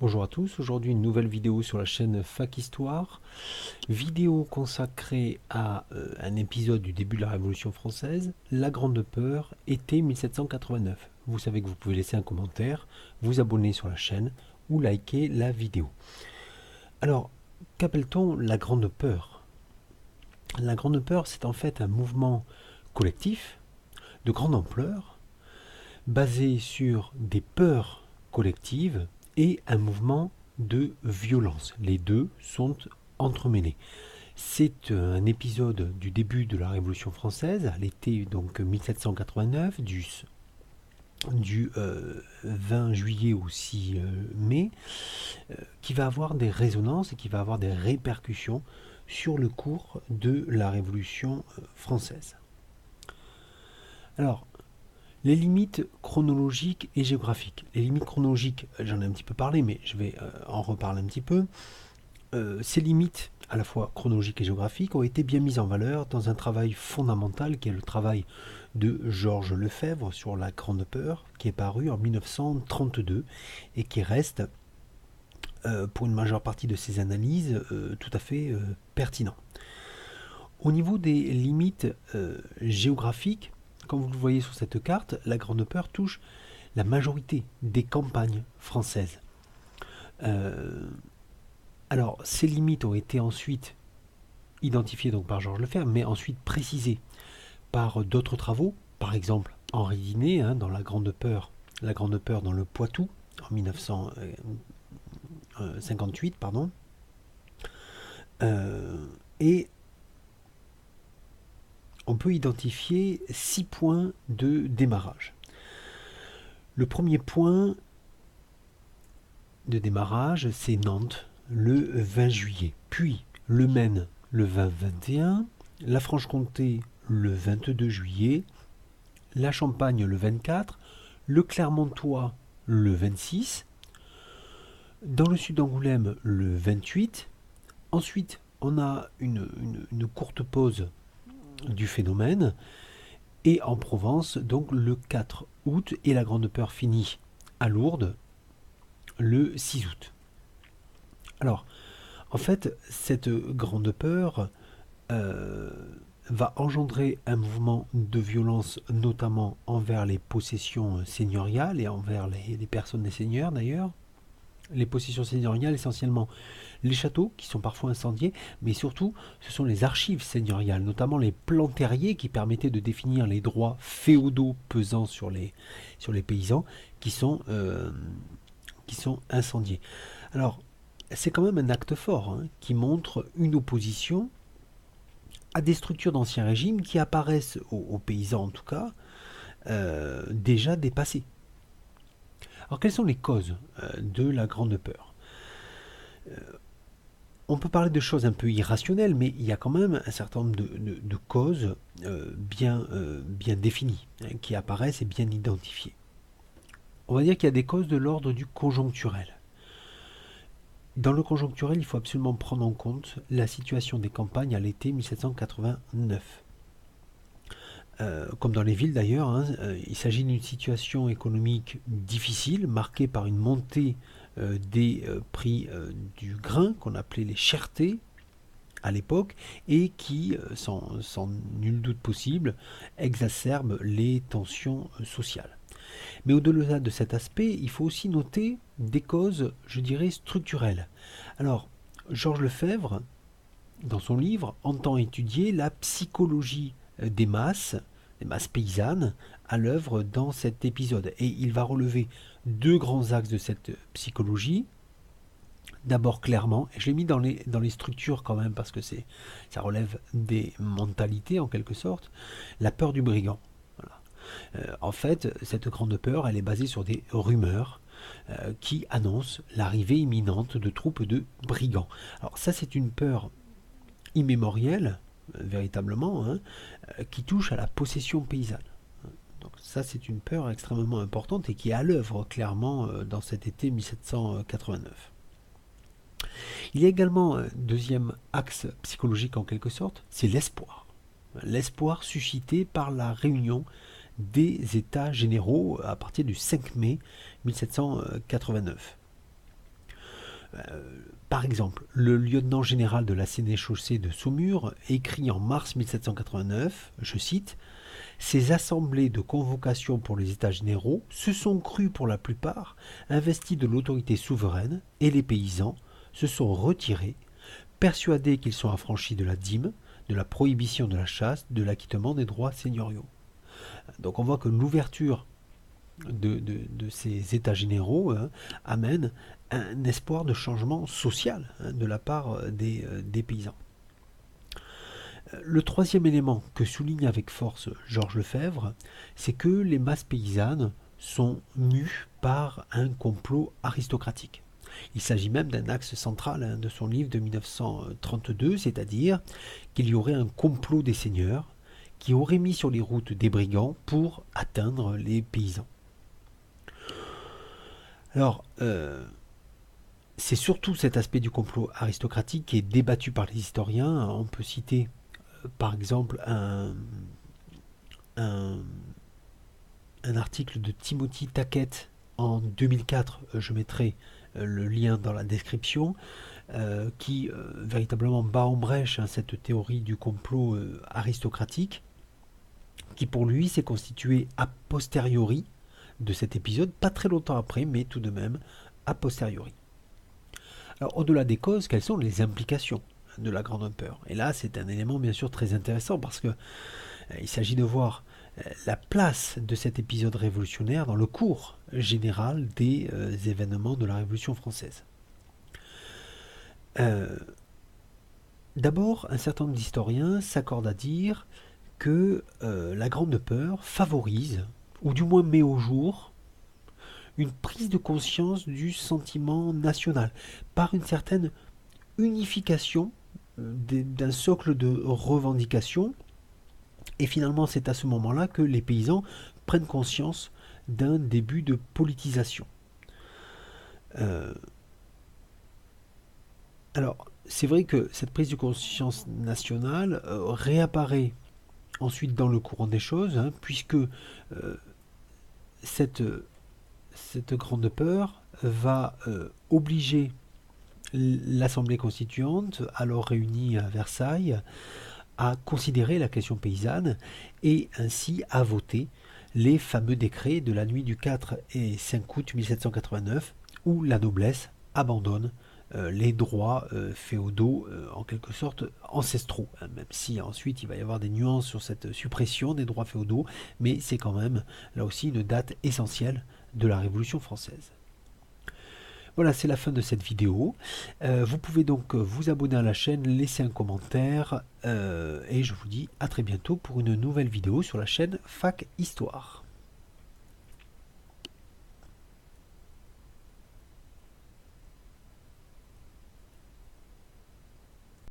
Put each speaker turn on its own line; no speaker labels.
Bonjour à tous, aujourd'hui une nouvelle vidéo sur la chaîne Fac Histoire, vidéo consacrée à un épisode du début de la Révolution française, la Grande Peur, été 1789. Vous savez que vous pouvez laisser un commentaire, vous abonner sur la chaîne ou liker la vidéo. Alors, qu'appelle-t-on la Grande Peur? La Grande Peur, c'est en fait un mouvement collectif de grande ampleur, basé sur des peurs collectives et un mouvement de violence. Les deux sont entremêlés. C'est un épisode du début de la Révolution française, à l'été donc 1789, du 20 juillet au 6 mai, qui va avoir des résonances et qui va avoir des répercussions sur le cours de la Révolution française. Alors, les limites chronologiques et géographiques. Les limites chronologiques, j'en ai un petit peu parlé, mais je vais en reparler un petit peu. Ces limites, à la fois chronologiques et géographiques, ont été bien mises en valeur dans un travail fondamental qui est le travail de Georges Lefebvre sur la Grande Peur, qui est paru en 1932 et qui reste, pour une majeure partie de ses analyses, tout à fait pertinent. Au niveau des limites géographiques, comme vous le voyez sur cette carte, la Grande Peur touche la majorité des campagnes françaises. Alors, ces limites ont été ensuite identifiées donc par Georges Lefebvre, mais ensuite précisées par d'autres travaux, par exemple Henri Dinet dans la Grande Peur dans le Poitou en 1958, pardon. Et on peut identifier 6 points de démarrage. Le premier point de démarrage, c'est Nantes, le 20 juillet. Puis le Maine, le 20-21. La Franche-Comté, le 22 juillet. La Champagne, le 24. Le Clermontois, le 26. Dans le sud d'Angoulême, le 28. Ensuite, on a une courte pause du phénomène. Et en Provence, donc le 4 août, et la Grande Peur finit à Lourdes le 6 août. Alors, en fait, cette Grande Peur va engendrer un mouvement de violence, notamment envers les possessions seigneuriales et envers les personnes des seigneurs d'ailleurs. Les possessions seigneuriales, essentiellement les châteaux, qui sont parfois incendiés, mais surtout, ce sont les archives seigneuriales, notamment les plans terriers qui permettaient de définir les droits féodaux pesant sur les paysans, qui sont incendiés. Alors, c'est quand même un acte fort qui montre une opposition à des structures d'ancien régime qui apparaissent aux paysans en tout cas déjà dépassées. Alors quelles sont les causes de la Grande Peur? On peut parler de choses un peu irrationnelles, mais il y a quand même un certain nombre de causes bien définies, qui apparaissent et bien identifiées. On va dire qu'il y a des causes de l'ordre du conjoncturel. Dans le conjoncturel, il faut absolument prendre en compte la situation des campagnes à l'été 1789. Comme dans les villes d'ailleurs, il s'agit d'une situation économique difficile, marquée par une montée des prix du grain, qu'on appelait les chertés à l'époque, et qui, sans nul doute possible, exacerbe les tensions sociales. Mais au-delà de cet aspect, il faut aussi noter des causes, je dirais, structurelles. Alors, Georges Lefebvre, dans son livre, entend étudier la psychologie des masses paysannes, à l'œuvre dans cet épisode. Et il va relever deux grands axes de cette psychologie. D'abord, clairement, et je l'ai mis dans les structures quand même, parce que ça relève des mentalités en quelque sorte, la peur du brigand. Voilà. En fait, cette grande peur, elle est basée sur des rumeurs qui annoncent l'arrivée imminente de troupes de brigands. Alors ça, c'est une peur immémorielle, véritablement, qui touche à la possession paysanne. Donc ça, c'est une peur extrêmement importante et qui est à l'œuvre clairement dans cet été 1789. Il y a également un deuxième axe psychologique en quelque sorte, c'est l'espoir. L'espoir suscité par la réunion des États généraux à partir du 5 mai 1789. Par exemple, le lieutenant général de la sénéchaussée de Saumur écrit en mars 1789, je cite, ces assemblées de convocation pour les États généraux se sont crues pour la plupart investies de l'autorité souveraine et les paysans se sont retirés, persuadés qu'ils sont affranchis de la dîme, de la prohibition de la chasse, de l'acquittement des droits seigneuriaux. Donc on voit que l'ouverture de ces États généraux amène un espoir de changement social de la part des paysans. Le troisième élément que souligne avec force Georges Lefebvre, c'est que les masses paysannes sont mues par un complot aristocratique. Il s'agit même d'un axe central de son livre de 1932, c'est-à-dire qu'il y aurait un complot des seigneurs qui aurait mis sur les routes des brigands pour atteindre les paysans. Alors, c'est surtout cet aspect du complot aristocratique qui est débattu par les historiens. On peut citer par exemple un article de Timothy Tackett en 2004, je mettrai le lien dans la description, qui véritablement bat en brèche cette théorie du complot aristocratique, qui pour lui s'est constitué a posteriori de cet épisode, pas très longtemps après, mais tout de même a posteriori. Alors au-delà des causes, quelles sont les implications de la Grande Peur? Et là, c'est un élément bien sûr très intéressant parce que il s'agit de voir la place de cet épisode révolutionnaire dans le cours général des événements de la Révolution française. D'abord, un certain nombre d'historiens s'accordent à dire que la Grande Peur favorise, ou du moins met au jour, une prise de conscience du sentiment national, par une certaine unification d'un socle de revendications. Et finalement, c'est à ce moment-là que les paysans prennent conscience d'un début de politisation. Alors, c'est vrai que cette prise de conscience nationale réapparaît ensuite dans le courant des choses, puisque cette grande peur va obliger l'Assemblée constituante, alors réunie à Versailles, à considérer la question paysanne et ainsi à voter les fameux décrets de la nuit du 4 et 5 août 1789 où la noblesse abandonne les droits féodaux en quelque sorte ancestraux, même si ensuite il va y avoir des nuances sur cette suppression des droits féodaux, mais c'est quand même là aussi une date essentielle de la Révolution française. Voilà, c'est la fin de cette vidéo. Vous pouvez donc vous abonner à la chaîne, laisser un commentaire et je vous dis à très bientôt pour une nouvelle vidéo sur la chaîne Fac Histoire.